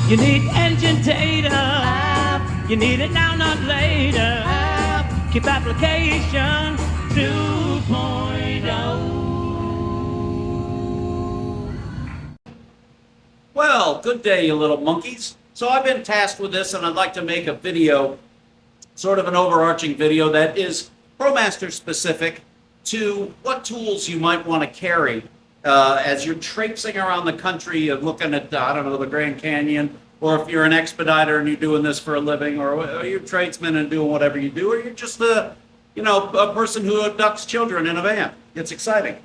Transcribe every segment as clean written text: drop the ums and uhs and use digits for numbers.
You need engine data. You need it now, not later. Keep application 2.0. Well, good day, you little monkeys. So I've been tasked with this, and I'd like to make a video, sort of an overarching video that is Promaster specific to what tools you might want to carry as you're traipsing around the country looking at, I don't know, the Grand Canyon, or if you're an expediter and you're doing this for a living, or you're a tradesman and doing whatever you do, or you're just a person who abducts children in a van. It's exciting.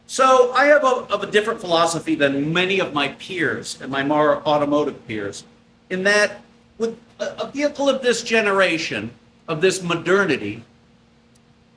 So I have a different philosophy than many of my peers and my more automotive peers, in that with a vehicle of this generation, of this modernity,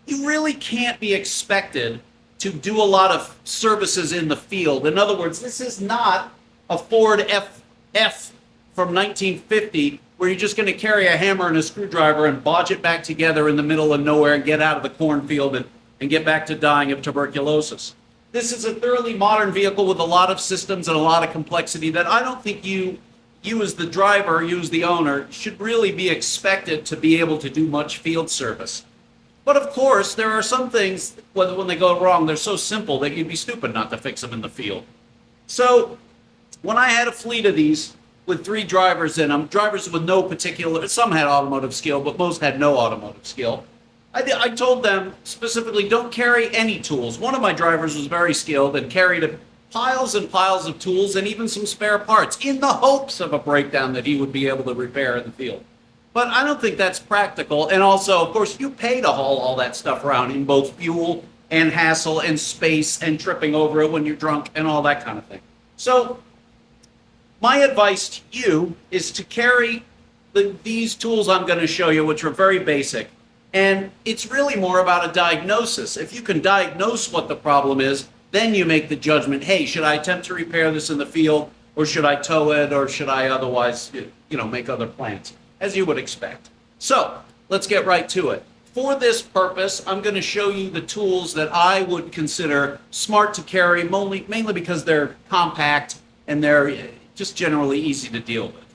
you really can't be expected to do a lot of services in the field. In other words, this is not a Ford FF from 1950 where you're just going to carry a hammer and a screwdriver and bodge it back together in the middle of nowhere and get out of the cornfield and get back to dying of tuberculosis. This is a thoroughly modern vehicle with a lot of systems and a lot of complexity that I don't think you as the driver, you as the owner, should really be expected to be able to do much field service. But of course, there are some things, when they go wrong, they're so simple that you'd be stupid not to fix them in the field. So when I had a fleet of these with 3 drivers in them, drivers with no particular, some had automotive skill, but most had no automotive skill, I told them specifically, don't carry any tools. One of my drivers was very skilled and carried piles and piles of tools and even some spare parts in the hopes of a breakdown that he would be able to repair in the field. But I don't think that's practical. And also, of course, you pay to haul all that stuff around in both fuel and hassle and space and tripping over it when you're drunk and all that kind of thing. So my advice to you is to carry these tools I'm going to show you, which are very basic. And it's really more about a diagnosis. If you can diagnose what the problem is, then you make the judgment, hey, should I attempt to repair this in the field, or should I tow it, or should I otherwise, make other plans, as you would expect. So let's get right to it. For this purpose, I'm going to show you the tools that I would consider smart to carry, mainly because they're compact and they're just generally easy to deal with.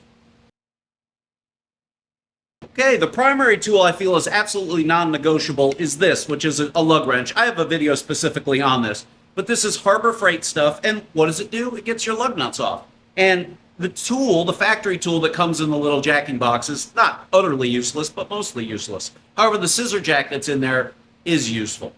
Okay, the primary tool I feel is absolutely non-negotiable is this, which is a lug wrench. I have a video specifically on this, but this is Harbor Freight stuff, and what does it do? It gets your lug nuts off. And the tool, the factory tool that comes in the little jacking box, is not utterly useless, but mostly useless. However, the scissor jack that's in there is useful.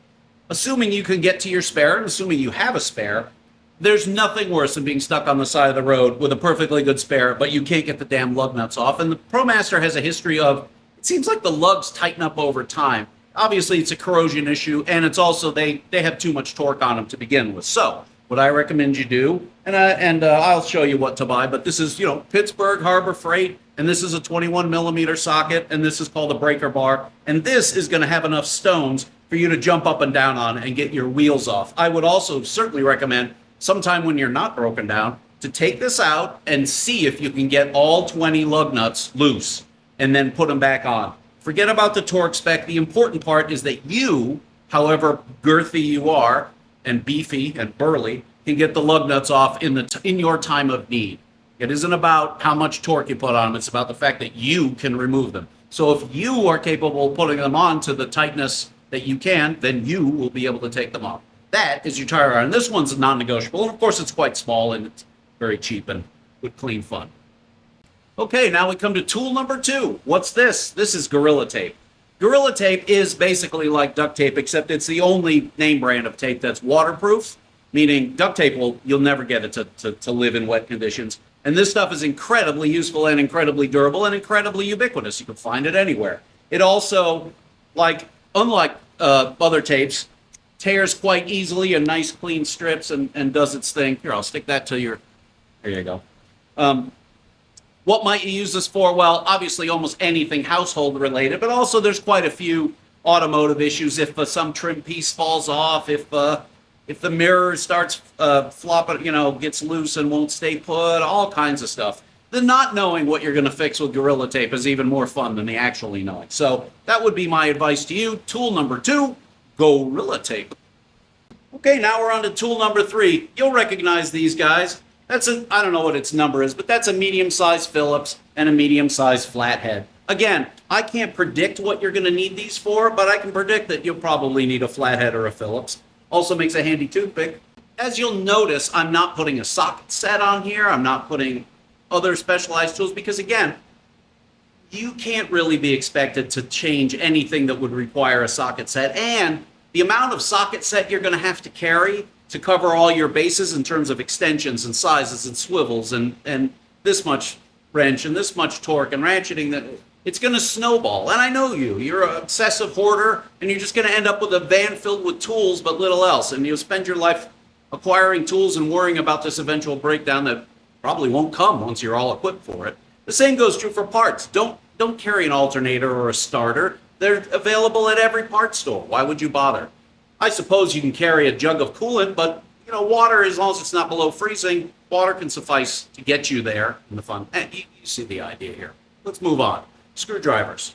Assuming you can get to your spare, and assuming you have a spare, there's nothing worse than being stuck on the side of the road with a perfectly good spare, but you can't get the damn lug nuts off. And the Promaster has a history of, it seems like the lugs tighten up over time. Obviously, it's a corrosion issue, and it's also they have too much torque on them to begin with. So what I recommend you do, and I'll show you what to buy, but this is, Pittsburgh Harbor Freight, and this is a 21 millimeter socket, and this is called a breaker bar, and this is going to have enough stones for you to jump up and down on and get your wheels off. I would also certainly recommend, sometime when you're not broken down, to take this out and see if you can get all 20 lug nuts loose and then put them back on. Forget about the torque spec. The important part is that you, however girthy you are and beefy and burly, can get the lug nuts off in your time of need. It isn't about how much torque you put on them. It's about the fact that you can remove them. So if you are capable of putting them on to the tightness that you can, then you will be able to take them off. That is your tire iron. This one's non-negotiable. And of course, it's quite small and it's very cheap and good, clean fun. Okay, now we come to tool number 2. What's this? This is Gorilla Tape. Gorilla Tape is basically like duct tape, except it's the only name brand of tape that's waterproof, meaning duct tape, you'll never get it to live in wet conditions. And this stuff is incredibly useful and incredibly durable and incredibly ubiquitous. You can find it anywhere. It also, unlike other tapes, tears quite easily in nice clean strips and does its thing. Here, I'll stick that to your, there you go. What might you use this for? Well, obviously almost anything household related, but also there's quite a few automotive issues. If some trim piece falls off, if the mirror starts flopping, gets loose and won't stay put, all kinds of stuff. The not knowing what you're going to fix with Gorilla Tape is even more fun than the actually knowing. So that would be my advice to you. Tool number 2, Gorilla Tape. Okay, now we're on to tool number 3. You'll recognize these guys. I don't know what its number is, but that's a medium-sized Phillips and a medium-sized flathead. Again, I can't predict what you're going to need these for, but I can predict that you'll probably need a flathead or a Phillips. Also makes a handy toothpick. As you'll notice, I'm not putting a socket set on here. I'm not putting other specialized tools because, again, you can't really be expected to change anything that would require a socket set. And the amount of socket set you're going to have to carry to cover all your bases in terms of extensions and sizes and swivels and this much wrench and this much torque and ratcheting, that it's going to snowball. And I know you're an obsessive hoarder, and you're just going to end up with a van filled with tools but little else, and you'll spend your life acquiring tools and worrying about this eventual breakdown that probably won't come once you're all equipped for it. The same goes true for parts. Don't carry an alternator or a starter. They're available at every parts store. Why would you bother? I suppose you can carry a jug of coolant, but water, as long as it's not below freezing, water can suffice to get you there in the fun. You see the idea here. Let's move on. Screwdrivers.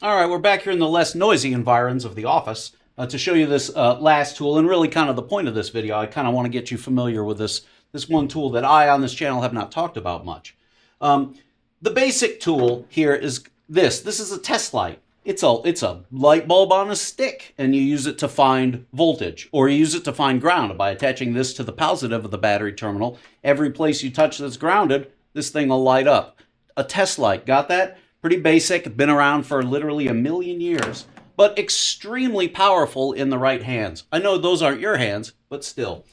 All right, we're back here in the less noisy environs of the office to show you this last tool, and really kind of the point of this video. I kind of want to get you familiar with this one tool that I on this channel have not talked about much. The basic tool here is this. This is a test light. It's a light bulb on a stick, and you use it to find voltage, or you use it to find ground by attaching this to the positive of the battery terminal. Every place you touch that's grounded, this thing will light up. A test light, got that? Pretty basic, been around for literally 1,000,000 years, but extremely powerful in the right hands. I know those aren't your hands, but still.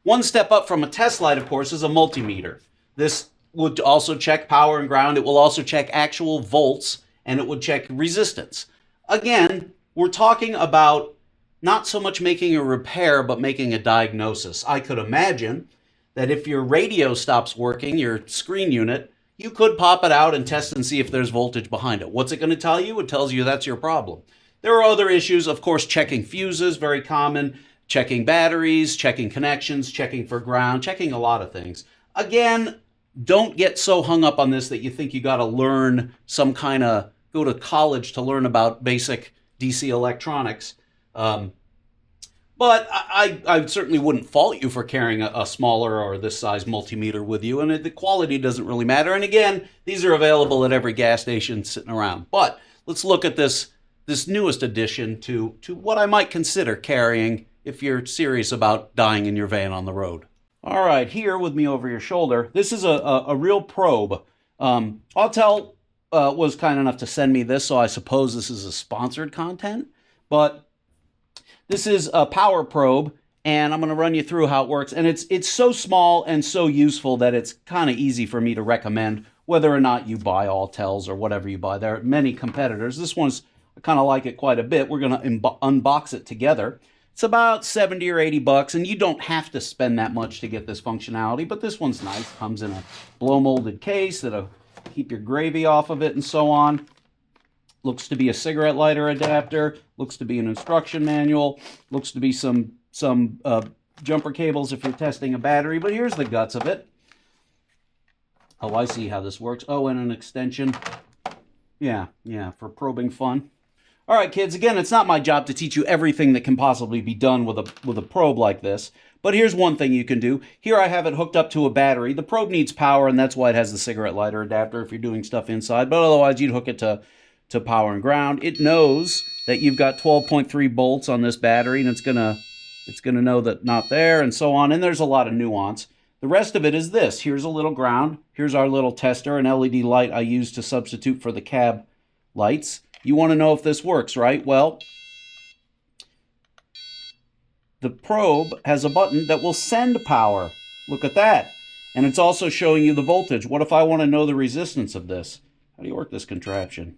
One step up from a test light, of course, is a multimeter. This would also check power and ground. It will also check actual volts, and it would check resistance. Again, we're talking about not so much making a repair, but making a diagnosis. I could imagine that if your radio stops working, your screen unit, you could pop it out and test and see if there's voltage behind it. What's it going to tell you? It tells you that's your problem. There are other issues, of course, checking fuses, very common, checking batteries, checking connections, checking for ground, checking a lot of things. Again, don't get so hung up on this that you think you got to learn go to college to learn about basic DC electronics. But I certainly wouldn't fault you for carrying a smaller or this size multimeter with you, and the quality doesn't really matter. And again, these are available at every gas station sitting around. But let's look at this newest addition to what I might consider carrying if you're serious about dying in your van on the road. All right, here with me over your shoulder, this is a real probe. Autel was kind enough to send me this, so I suppose this is a sponsored content. But this is a power probe, and I'm going to run you through how it works. And it's so small and so useful that it's kind of easy for me to recommend, whether or not you buy Autels or whatever you buy. There are many competitors. This one's, I kind of like it quite a bit. We're going to unbox it together. It's about 70 or 80 bucks, and you don't have to spend that much to get this functionality, but this one's nice. Comes in a blow molded case that'll keep your gravy off of it and so on. Looks to be a cigarette lighter adapter. Looks to be an instruction manual. Looks to be some jumper cables if you're testing a battery, but here's the guts of it. Oh, I see how this works. Oh, and an extension. Yeah, for probing fun. All right, kids, again, it's not my job to teach you everything that can possibly be done with a probe like this, but here's one thing you can do. Here I have it hooked up to a battery. The probe needs power, and that's why it has the cigarette lighter adapter if you're doing stuff inside, but otherwise you'd hook it to power and ground. It knows that you've got 12.3 volts on this battery, and it's gonna know that not there, and so on, and there's a lot of nuance. The rest of it is this. Here's a little ground. Here's our little tester, an LED light I use to substitute for the cab lights. You want to know if this works, right? Well, the probe has a button that will send power. Look at that. And it's also showing you the voltage. What if I want to know the resistance of this? How do you work this contraption?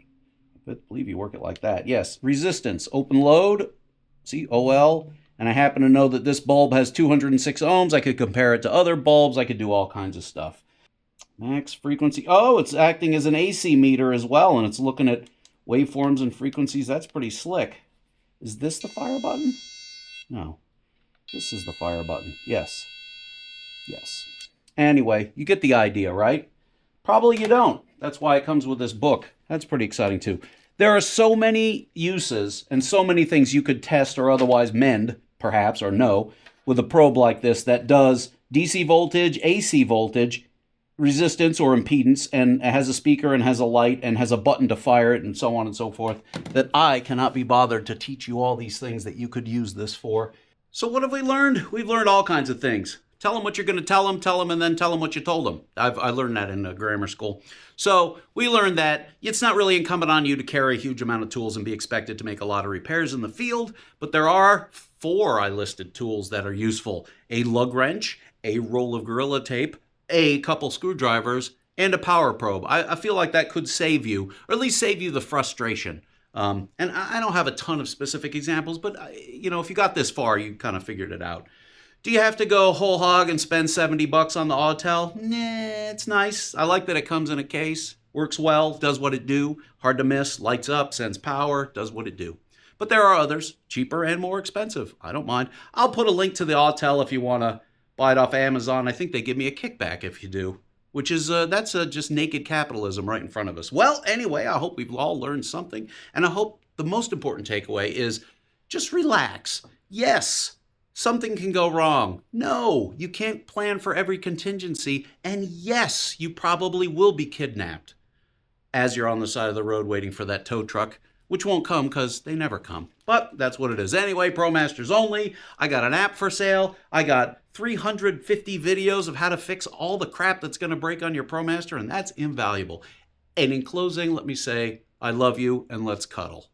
I believe you work it like that. Yes, resistance, open load, see, OL. And I happen to know that this bulb has 206 ohms. I could compare it to other bulbs. I could do all kinds of stuff. Max frequency. Oh, it's acting as an AC meter as well, and it's looking at waveforms and frequencies. That's pretty slick. Is this the fire button? No. This is the fire button. Yes. Yes. Anyway, you get the idea, right? Probably you don't. That's why it comes with this book. That's pretty exciting too. There are so many uses and so many things you could test or otherwise mend, perhaps, or no, with a probe like this that does DC voltage, AC voltage, resistance or impedance, and it has a speaker and has a light and has a button to fire it and so on and so forth, that I cannot be bothered to teach you all these things that you could use this for. So what have we learned? We've learned all kinds of things. Tell them what you're going to tell them, and then tell them what you told them. I learned that in grammar school. So we learned that it's not really incumbent on you to carry a huge amount of tools and be expected to make a lot of repairs in the field, but there are 4 I listed tools that are useful. A lug wrench, a roll of Gorilla Tape, a couple screwdrivers, and a power probe. I feel like that could save you, or at least save you the frustration. And I don't have a ton of specific examples, but if you got this far, you kind of figured it out. Do you have to go whole hog and spend $70 on the Autel? Nah, it's nice. I like that it comes in a case, works well, does what it do, hard to miss, lights up, sends power, does what it do. But there are others, cheaper and more expensive. I don't mind. I'll put a link to the Autel if you want to buy it off Amazon. I think they give me a kickback if you do, which is that's just naked capitalism right in front of us. Well, anyway, I hope we've all learned something, and I hope the most important takeaway is just relax. Yes, something can go wrong. No, you can't plan for every contingency, and yes, you probably will be kidnapped as you're on the side of the road waiting for that tow truck, which won't come because they never come. But that's what it is. Anyway, ProMasters only. I got an app for sale. I got 350 videos of how to fix all the crap that's going to break on your ProMaster, and that's invaluable. And in closing, let me say, I love you, and let's cuddle.